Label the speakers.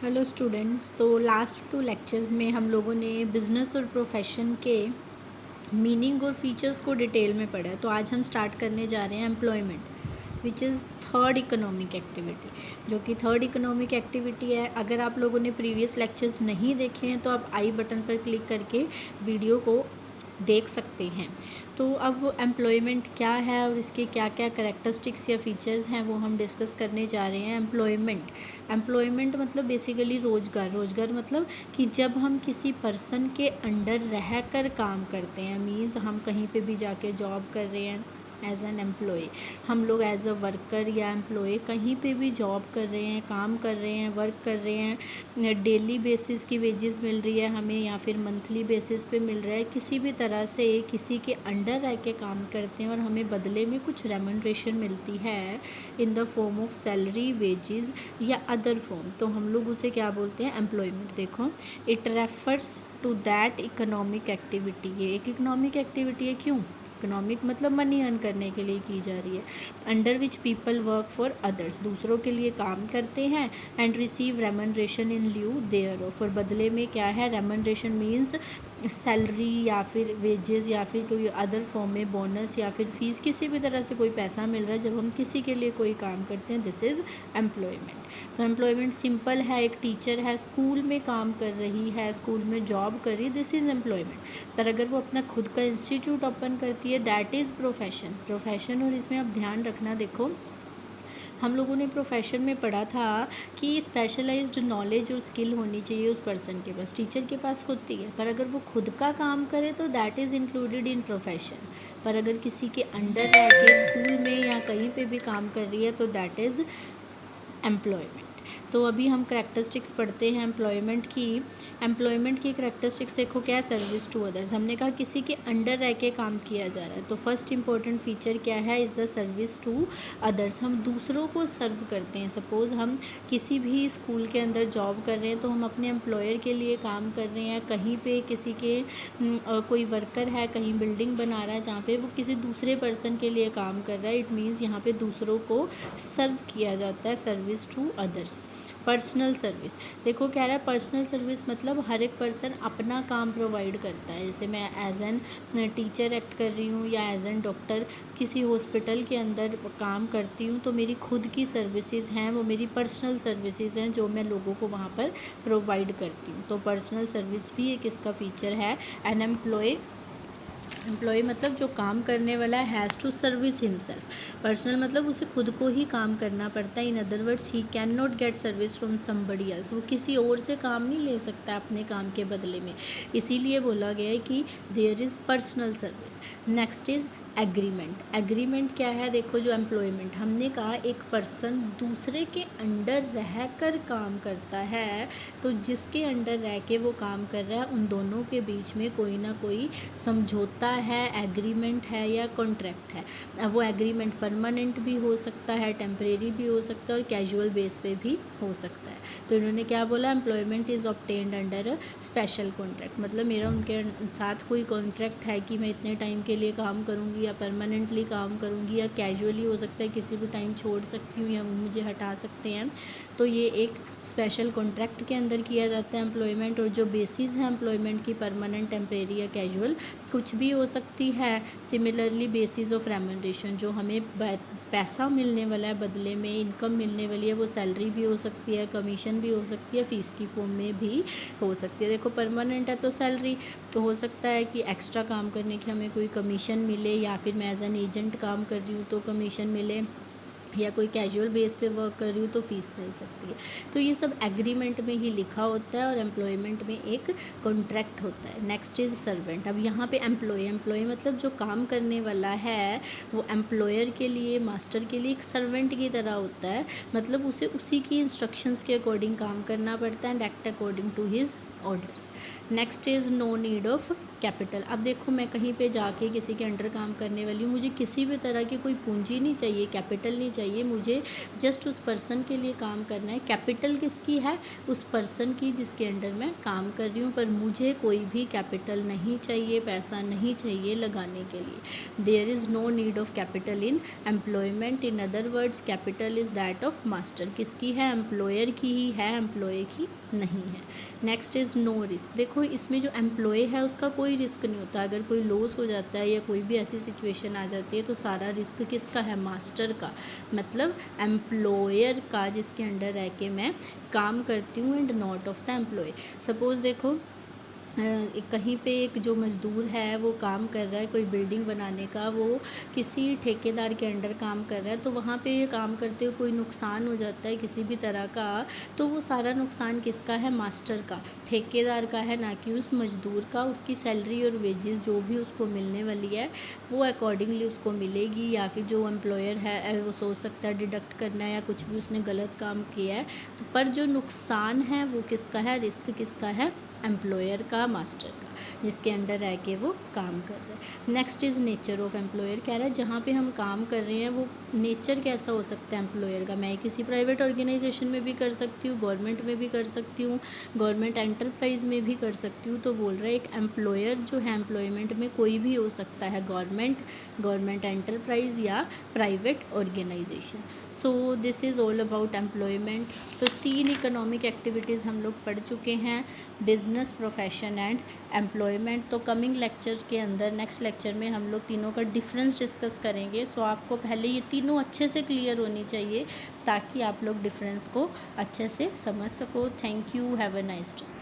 Speaker 1: Hello students. तो last 2 lectures में हम लोगों ने बिज़नेस और प्रोफेशन के मीनिंग और फीचर्स को डिटेल में पढ़ा है। तो आज हम स्टार्ट करने जा रहे हैं employment which is third economic activity, जो कि थर्ड इकोनॉमिक एक्टिविटी है। अगर आप लोगों ने प्रीवियस लेक्चर्स नहीं देखे हैं तो आप आई बटन पर क्लिक करके वीडियो को देख सकते हैं। तो अब एम्प्लॉयमेंट क्या है और इसके क्या क्या करैक्टरिस्टिक्स या फीचर्स हैं वो हम डिस्कस करने जा रहे हैं। एम्प्लॉयमेंट मतलब बेसिकली रोज़गार मतलब कि जब हम किसी पर्सन के अंडर रह कर काम करते हैं, मीन्स हम कहीं पे भी जाके जॉब कर रहे हैं एज एन एम्प्लॉय, हम लोग एज अ वर्कर या एम्प्लॉय कहीं पे भी जॉब कर रहे हैं, काम कर रहे हैं, वर्क कर रहे हैं, डेली बेसिस की वेजेस मिल रही है हमें या फिर मंथली बेसिस पे मिल रहा है, किसी भी तरह से किसी के अंडर रह के काम करते हैं और हमें बदले में कुछ रेमुनरेशन मिलती है in the form of salary, wages या अदर फॉर्म, तो हम लोग उसे क्या बोलते हैं, एम्प्लॉयमेंट। देखो, it refers to that economic activity, ये एक इकोनॉमिक एक्टिविटी है। क्यों? इकोनॉमिक मतलब मनी अर्न करने के लिए की जा रही है। Under which people work for others, दूसरों के लिए काम करते हैं, and receive remuneration in lieu thereof, और बदले में क्या है, रेमनरेशन मीन्स सैलरी या फिर वेजेस या फिर कोई अदर फॉर्म में बोनस या फिर फीस, किसी भी तरह से कोई पैसा मिल रहा है जब हम किसी के लिए कोई काम करते हैं, दिस इज़ एम्प्लॉयमेंट। तो एम्प्लॉयमेंट सिंपल है, एक टीचर है, स्कूल में काम कर रही है, स्कूल में जॉब कर रही है, दिस इज़ एम्प्लॉयमेंट। पर अगर वो अपना खुद का इंस्टीट्यूट ओपन करती है, दैट इज़ प्रोफेशन। और इसमें आप ध्यान रखना, देखो हम लोगों ने प्रोफेशन में पढ़ा था कि स्पेशलाइज्ड नॉलेज और स्किल होनी चाहिए उस पर्सन के पास, टीचर के पास होती है, पर अगर वो खुद का काम करे तो that is included in profession. पर अगर किसी के अंडर रह के स्कूल में या कहीं पे भी काम कर रही है तो दैट इज़ एम्प्लॉयमेंट। तो अभी हम करैक्टरिस्टिक्स पढ़ते हैं एम्प्लॉयमेंट की करैक्टरिस्टिक्स देखो क्या है, सर्विस टू अदर्स। हमने कहा किसी के अंडर रह के काम किया जा रहा है, तो फर्स्ट इंपॉर्टेंट फीचर क्या है, is the service to others. हम दूसरों को सर्व करते हैं। सपोज़ हम किसी भी स्कूल के अंदर जॉब कर रहे हैं तो हम अपने एम्प्लॉयर के लिए काम कर रहे हैं। कहीं पे किसी के कोई वर्कर है, कहीं बिल्डिंग बना रहा है जहाँ पे वो किसी दूसरे पर्सन के लिए काम कर रहा है, इट मीन्स यहाँ पे दूसरों को सर्व किया जाता है, service to others. Personal service, देखो कह रहा है पर्सनल सर्विस मतलब हर एक पर्सन अपना काम प्रोवाइड करता है। जैसे मैं एज एन टीचर एक्ट कर रही हूँ या एज एन डॉक्टर किसी हॉस्पिटल के अंदर काम करती हूँ, तो मेरी खुद की सर्विसेज हैं, वो मेरी पर्सनल सर्विसेज हैं जो मैं लोगों को वहाँ पर प्रोवाइड करती हूँ। तो पर्सनल सर्विस भी एक इसका फीचर है। एन एम्प्लॉय मतलब जो काम करने वाला has to service himself. Personal मतलब उसे खुद को ही काम करना पड़ता है। In other words he can not get service from somebody else, वो किसी और से काम नहीं ले सकता अपने काम के बदले में, इसीलिए बोला गया है कि there is personal service. Next is agreement क्या है, देखो जो एम्प्लॉयमेंट हमने कहा एक पर्सन दूसरे के अंडर रह कर काम करता है, तो जिसके अंडर रह के वो काम कर रहा है उन दोनों के बीच में कोई ना कोई समझौता है, एग्रीमेंट है या कॉन्ट्रैक्ट है। अब वो एग्रीमेंट परमानेंट भी हो सकता है, टेम्परेरी भी हो सकता है और कैजुअल बेस पे भी हो सकता है। तो इन्होंने क्या बोला, employment is obtained under a special contract, मतलब मेरा उनके साथ कोई कॉन्ट्रैक्ट है कि मैं इतने टाइम के लिए काम करूँगी या परमानेंटली काम करूँगी या कैजुअली हो सकता है किसी भी टाइम छोड़ सकती हूँ या मुझे हटा सकते हैं। तो ये एक स्पेशल कॉन्ट्रैक्ट के अंदर किया जाता है एम्प्लॉयमेंट। और जो बेसिस है एम्प्लॉयमेंट की, परमानेंट, टेम्परेरी या कैजुअल, कुछ भी हो सकती है। सिमिलरली बेसिस ऑफ रेमुनरेशन, जो हमें पैसा मिलने वाला है बदले में, इनकम मिलने वाली है, वो सैलरी भी हो सकती है, कमीशन भी हो सकती है, फ़ीस की फॉर्म में भी हो सकती है। देखो परमानेंट है तो सैलरी, तो हो सकता है कि एक्स्ट्रा काम करने की हमें कोई कमीशन मिले, या फिर मैं एज एन एजेंट काम कर रही हूँ तो कमीशन मिले, या कोई कैजुअल बेस पे वर्क कर रही हूँ तो फीस मिल सकती है। तो ये सब एग्रीमेंट में ही लिखा होता है और एम्प्लॉयमेंट में एक कॉन्ट्रैक्ट होता है। Next is servant. अब यहाँ पे एम्प्लॉय मतलब जो काम करने वाला है वो एम्प्लॉयर के लिए, मास्टर के लिए एक सर्वेंट की तरह होता है, मतलब उसे उसी की इंस्ट्रक्शंस के अकॉर्डिंग काम करना पड़ता है and act according to his orders. Next is no need of capital. अब देखो मैं कहीं पे जाके किसी के अंडर काम करने वाली हूँ, मुझे किसी भी तरह की कोई पूंजी नहीं चाहिए, कैपिटल नहीं चाहिए, मुझे जस्ट उस पर्सन के लिए काम करना है। कैपिटल किसकी है? उस पर्सन की जिसके अंडर मैं काम कर रही हूँ, पर मुझे कोई भी कैपिटल नहीं चाहिए, पैसा नहीं चाहिए लगाने के लिए। There is no need of capital in employment. In other words capital is that of master. किसकी है? एम्प्लॉयर की ही है, एम्प्लॉय की नहीं है। Next is no risk. देखो इसमें जो एम्प्लॉय है उसका कोई रिस्क नहीं होता। अगर कोई लॉस हो जाता है या कोई भी ऐसी सिचुएशन आ जाती है तो सारा रिस्क किसका है? मास्टर का, मतलब एम्प्लॉयर का, जिसके अंडर रह के मैं काम करती हूँ, and not of the employee. Suppose देखो कहीं पे एक जो मज़दूर है वो काम कर रहा है कोई बिल्डिंग बनाने का, वो किसी ठेकेदार के अंडर काम कर रहा है, तो वहाँ पे काम करते हुए कोई नुकसान हो जाता है किसी भी तरह का, तो वो सारा नुकसान किसका है? मास्टर का, ठेकेदार का है, ना कि उस मज़दूर का। उसकी सैलरी और वेजेस जो भी उसको मिलने वाली है वो अकॉर्डिंगली उसको मिलेगी, या फिर जो एम्प्लॉयर है वो सोच सकता है डिडक्ट करना है या कुछ भी उसने गलत काम किया है, तो पर जो नुकसान है वो किसका है? रिस्क किसका है? एम्प्लॉयर का, मास्टर का, जिसके अंडर रह के वो काम कर रहा है। Next is nature of employer. कह रहा है जहाँ पे हम काम कर रहे हैं वो नेचर कैसा हो सकता है एम्प्लॉयर का? मैं किसी प्राइवेट ऑर्गेनाइजेशन में भी कर सकती हूँ, गवर्नमेंट में भी कर सकती हूँ, गवर्नमेंट एंटरप्राइज में भी कर सकती हूँ। तो बोल रहा है एक एम्प्लॉयर जो है एम्प्लॉयमेंट में कोई भी हो सकता है, गवर्नमेंट एंटरप्राइज या private organisation. So this is all about employment. तो 3 इकोनॉमिक एक्टिविटीज़ हम लोग पढ़ चुके हैं, बिजनेस, प्रोफेशन एंड एम्प्लॉयमेंट। तो कमिंग लेक्चर के अंदर, नेक्स्ट लेक्चर में हम लोग तीनों का डिफरेंस डिस्कस करेंगे। सो आपको पहले ये तीनों अच्छे से क्लियर होनी चाहिए ताकि आप लोग डिफरेंस को अच्छे से समझ सको। Thank you, have a nice day.